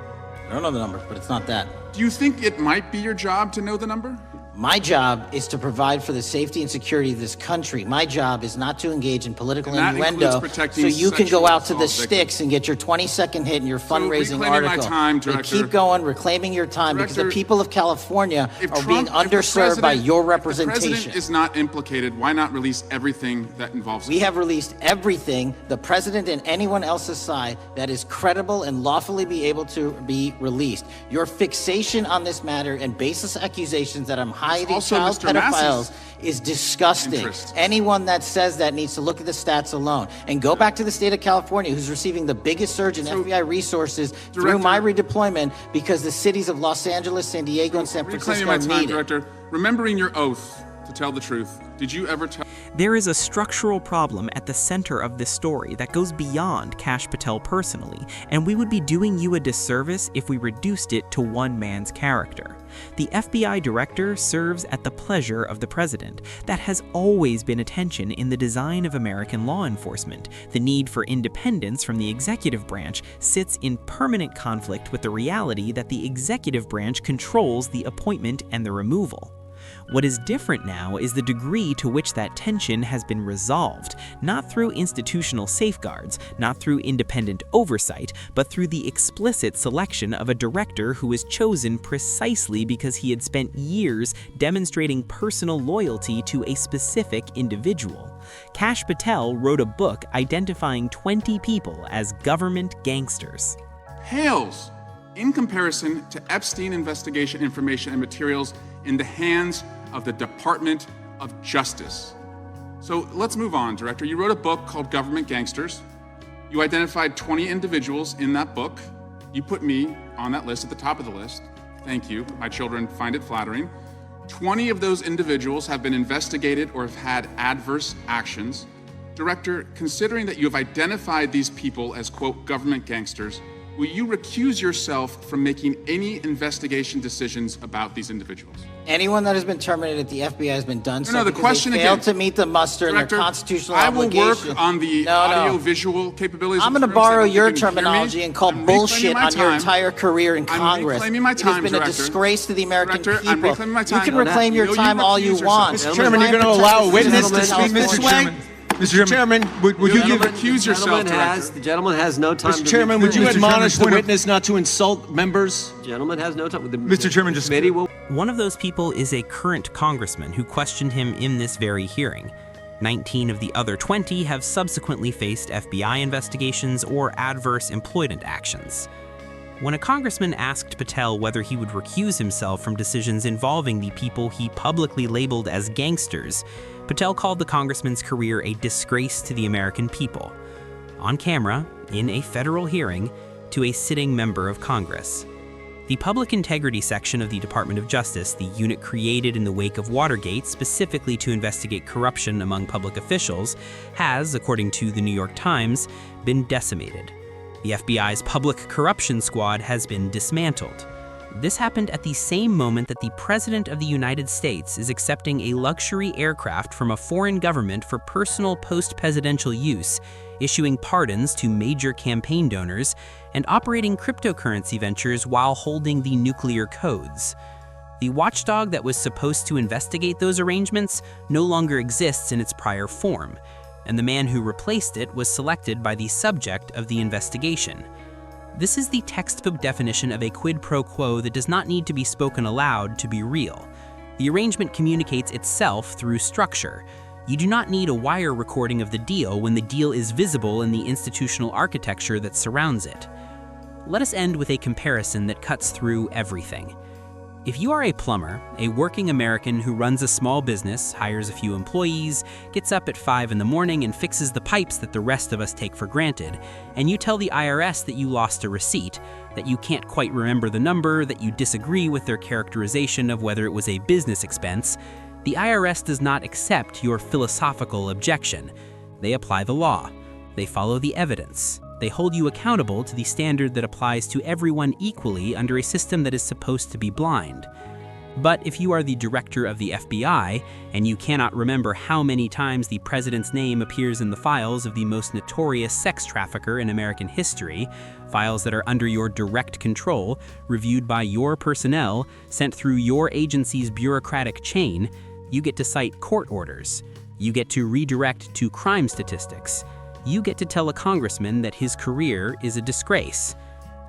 I don't know the number, but it's not that. Do you think it might be your job to know the number? My job is to provide for the safety and security of this country. My job is not to engage in political innuendo so you can go out to the sticks and get your 20-second hit in your fundraising article. Keep going, reclaiming your time, because the people of California are being underserved by your representation. If the president is not implicated, why not release everything that involves him? We have released everything, the president and anyone else's side, that is credible and lawfully be able to be released. Your fixation on this matter and baseless accusations that I'm hiding child pedophiles is disgusting. Anyone that says that needs to look at the stats alone and go back to the state of California, who's receiving the biggest surge in FBI resources through my redeployment, because the cities of Los Angeles, San Diego, and San Francisco need it. Director, remembering your oath to tell the truth, did you ever tell... There is a structural problem at the center of this story that goes beyond Kash Patel personally, and we would be doing you a disservice if we reduced it to one man's character. The FBI director serves at the pleasure of the president. That has always been a tension in the design of American law enforcement. The need for independence from the executive branch sits in permanent conflict with the reality that the executive branch controls the appointment and the removal. What is different now is the degree to which that tension has been resolved, not through institutional safeguards, not through independent oversight, but through the explicit selection of a director who was chosen precisely because he had spent years demonstrating personal loyalty to a specific individual. Kash Patel wrote a book identifying 20 people as government gangsters. Pales in comparison to Epstein investigation information and materials in the hands of the Department of Justice. So let's move on, Director. You wrote a book called Government Gangsters. You identified 20 individuals in that book. You put me on that list, at the top of the list. Thank you. My children find it flattering. 20 of those individuals have been investigated or have had adverse actions. Director, considering that you have identified these people as, quote, government gangsters, will you recuse yourself from making any investigation decisions about these individuals? Anyone that has been terminated at the FBI has been done so the because question they failed again, to meet the muster in their Director, constitutional I will obligation. work on the audio-visual capabilities. I'm going to borrow your terminology and call bullshit on your entire career in Congress. Reclaiming my time, it has been a disgrace to the American people. I'm reclaiming my time. You can reclaim your time all you want. Mr. Chairman, you're going to allow a witness to speak this way? Mr. Chairman, would you recuse yourself, The gentleman has no time. Mr. Chairman, would you admonish the witness not to insult members? The gentleman has no time. Mr. Chairman, just... One of those people is a current congressman who questioned him in this very hearing. 19 of the other 20 have subsequently faced FBI investigations or adverse employment actions. When a congressman asked Patel whether he would recuse himself from decisions involving the people he publicly labeled as gangsters, Patel called the congressman's career a disgrace to the American people. On camera, in a federal hearing, to a sitting member of Congress. The Public Integrity Section of the Department of Justice, the unit created in the wake of Watergate specifically to investigate corruption among public officials, has, according to the New York Times, been decimated. The FBI's Public Corruption Squad has been dismantled. This happened at the same moment that the President of the United States is accepting a luxury aircraft from a foreign government for personal post-presidential use, issuing pardons to major campaign donors, and operating cryptocurrency ventures while holding the nuclear codes. The watchdog that was supposed to investigate those arrangements no longer exists in its prior form, and the man who replaced it was selected by the subject of the investigation. This is the textbook definition of a quid pro quo that does not need to be spoken aloud to be real. The arrangement communicates itself through structure. You do not need a wire recording of the deal when the deal is visible in the institutional architecture that surrounds it. Let us end with a comparison that cuts through everything. If you are a plumber, a working American who runs a small business, hires a few employees, gets up at 5 in the morning and fixes the pipes that the rest of us take for granted, and you tell the IRS that you lost a receipt, that you can't quite remember the number, that you disagree with their characterization of whether it was a business expense, the IRS does not accept your philosophical objection. They apply the law. They follow the evidence. They hold you accountable to the standard that applies to everyone equally under a system that is supposed to be blind. But if you are the director of the FBI, and you cannot remember how many times the president's name appears in the files of the most notorious sex trafficker in American history, files that are under your direct control, reviewed by your personnel, sent through your agency's bureaucratic chain, you get to cite court orders. You get to redirect to crime statistics. You get to tell a congressman that his career is a disgrace.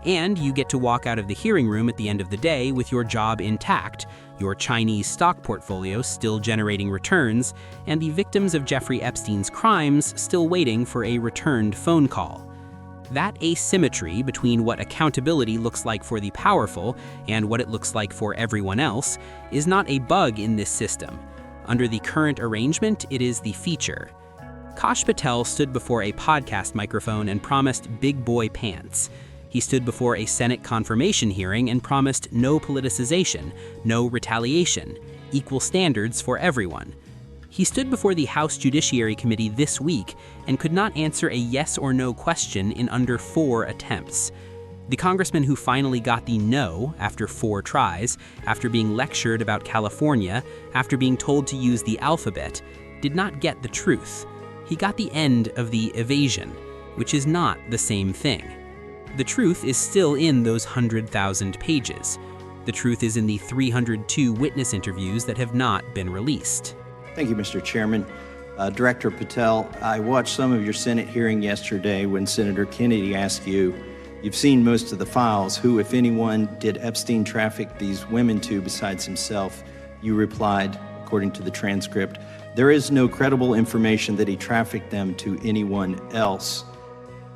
And you get to walk out of the hearing room at the end of the day with your job intact, your Chinese stock portfolio still generating returns, and the victims of Jeffrey Epstein's crimes still waiting for a returned phone call. That asymmetry between what accountability looks like for the powerful and what it looks like for everyone else is not a bug in this system. Under the current arrangement, it is the feature. Kash Patel stood before a podcast microphone and promised big boy pants. He stood before a Senate confirmation hearing and promised no politicization, no retaliation, equal standards for everyone. He stood before the House Judiciary Committee this week and could not answer a yes or no question in under 4 attempts. The congressman who finally got the no after 4 tries, after being lectured about California, after being told to use the alphabet, did not get the truth. He got the end of the evasion, which is not the same thing. The truth is still in those 100,000 pages. The truth is in the 302 witness interviews that have not been released. Thank you, Mr. Chairman. Director Patel, I watched some of your Senate hearing yesterday when Senator Kennedy asked you, you've seen most of the files, who, if anyone, did Epstein traffic these women to besides himself? You replied, according to the transcript, there is no credible information that he trafficked them to anyone else.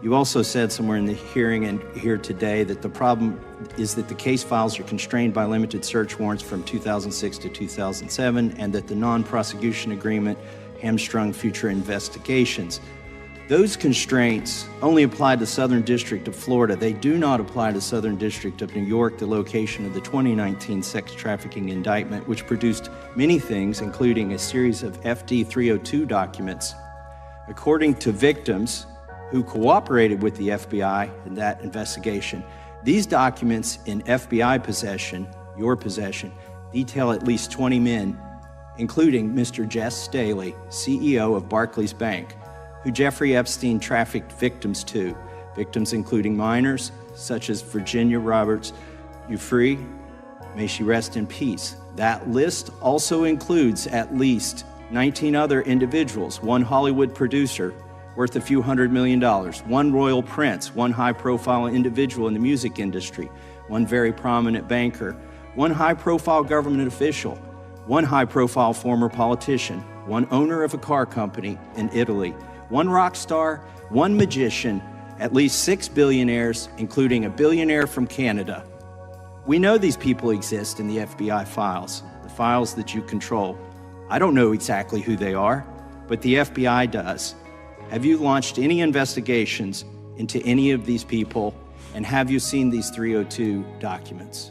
You also said somewhere in the hearing and here today that the problem is that the case files are constrained by limited search warrants from 2006 to 2007 and that the non-prosecution agreement hamstrung future investigations. Those constraints only apply to Southern District of Florida. They do not apply to Southern District of New York, the location of the 2019 sex trafficking indictment, which produced many things, including a series of FD 302 documents. According to victims who cooperated with the FBI in that investigation, these documents in FBI possession, your possession, detail at least 20 men, including Mr. Jess Staley, CEO of Barclays Bank, who Jeffrey Epstein trafficked victims to, victims including minors, such as Virginia Roberts Giuffre, may she rest in peace. That list also includes at least 19 other individuals, one Hollywood producer worth a few $100 million, one royal prince, one high-profile individual in the music industry, one very prominent banker, one high-profile government official, one high-profile former politician, one owner of a car company in Italy, one rock star, one magician, at least 6 billionaires, including a billionaire from Canada. We know these people exist in the FBI files, the files that you control. I don't know exactly who they are, but the FBI does. Have you launched any investigations into any of these people, and have you seen these 302 documents?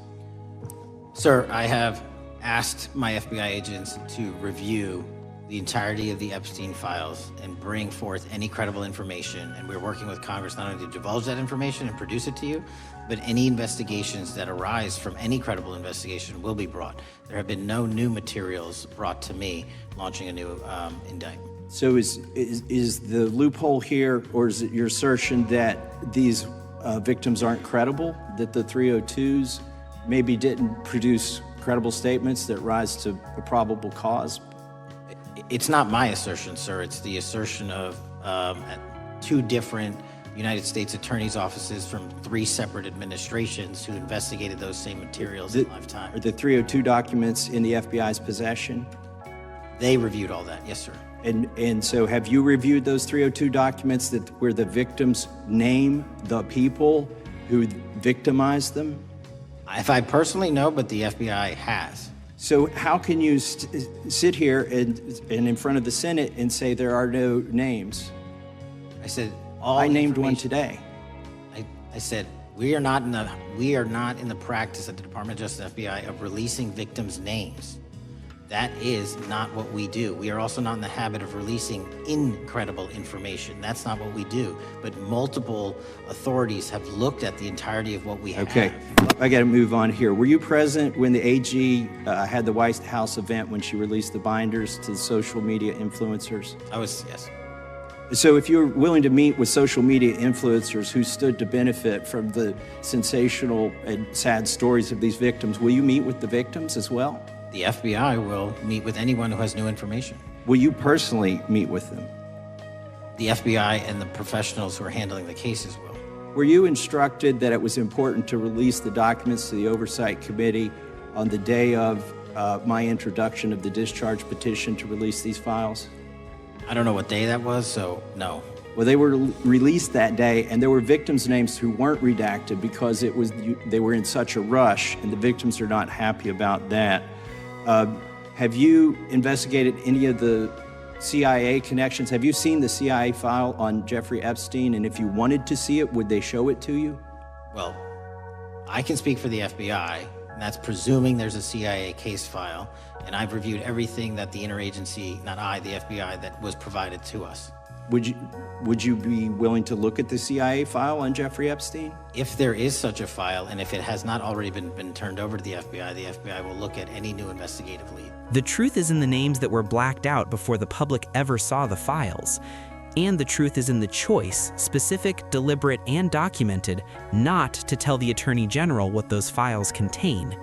Sir, I have asked my FBI agents to review the entirety of the Epstein files and bring forth any credible information. And we're working with Congress not only to divulge that information and produce it to you, but any investigations that arise from any credible investigation will be brought. There have been no new materials brought to me launching a new indictment. So is the loophole here, or is it your assertion that these victims aren't credible, that the 302s maybe didn't produce credible statements that rise to a probable cause? It's not my assertion, sir. It's the assertion of 2 different United States attorney's offices from 3 separate administrations who investigated those same materials in lifetime. Are the 302 documents in the FBI's possession? They reviewed all that, yes, sir. And so have you reviewed those 302 documents where the victims name the people who victimized them? If I personally know, but the FBI has. So how can you sit here and in front of the Senate and say there are no names? I said I named one today. I said we are not in the practice at the Department of Justice FBI of releasing victims' names. That is not what we do. We are also not in the habit of releasing incredible information. That's not what we do. But multiple authorities have looked at the entirety of what we have. Okay, I got to move on here. Were you present when the AG had the White House event when she released the binders to the social media influencers? I was, yes. So if you're willing to meet with social media influencers who stood to benefit from the sensational and sad stories of these victims, will you meet with the victims as well? The FBI will meet with anyone who has new information. Will you personally meet with them? The FBI and the professionals who are handling the cases will. Were you instructed that it was important to release the documents to the Oversight Committee on the day of my introduction of the discharge petition to release these files? I don't know what day that was, so no. Well, they were released that day, and there were victims' names who weren't redacted because they were in such a rush, and the victims are not happy about that. Have you investigated any of the CIA connections? Have you seen the CIA file on Jeffrey Epstein? And if you wanted to see it, would they show it to you? Well, I can speak for the FBI, and that's presuming there's a CIA case file. And I've reviewed everything that the interagency, not I, the FBI, that was provided to us. Would you be willing to look at the CIA file on Jeffrey Epstein? If there is such a file, and if it has not already been turned over to the FBI will look at any new investigative lead. The truth is in the names that were blacked out before the public ever saw the files. And the truth is in the choice, specific, deliberate, and documented, not to tell the Attorney General what those files contain.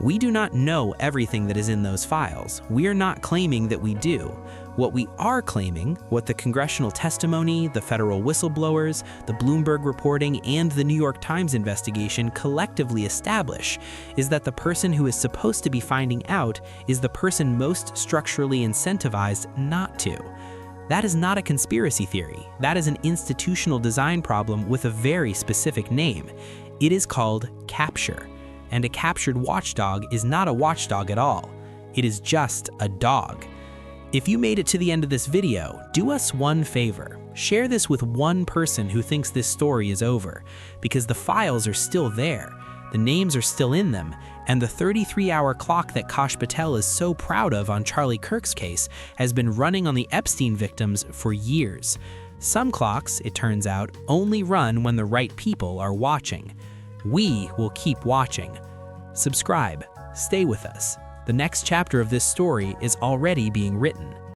We do not know everything that is in those files. We are not claiming that we do. What we are claiming, what the congressional testimony, the federal whistleblowers, the Bloomberg reporting, and the New York Times investigation collectively establish, is that the person who is supposed to be finding out is the person most structurally incentivized not to. That is not a conspiracy theory. That is an institutional design problem with a very specific name. It is called capture. And a captured watchdog is not a watchdog at all. It is just a dog. If you made it to the end of this video, do us one favor. Share this with one person who thinks this story is over, because the files are still there, the names are still in them, and the 33-hour clock that Kash Patel is so proud of on Charlie Kirk's case has been running on the Epstein victims for years. Some clocks, it turns out, only run when the right people are watching. We will keep watching. Subscribe, stay with us. The next chapter of this story is already being written.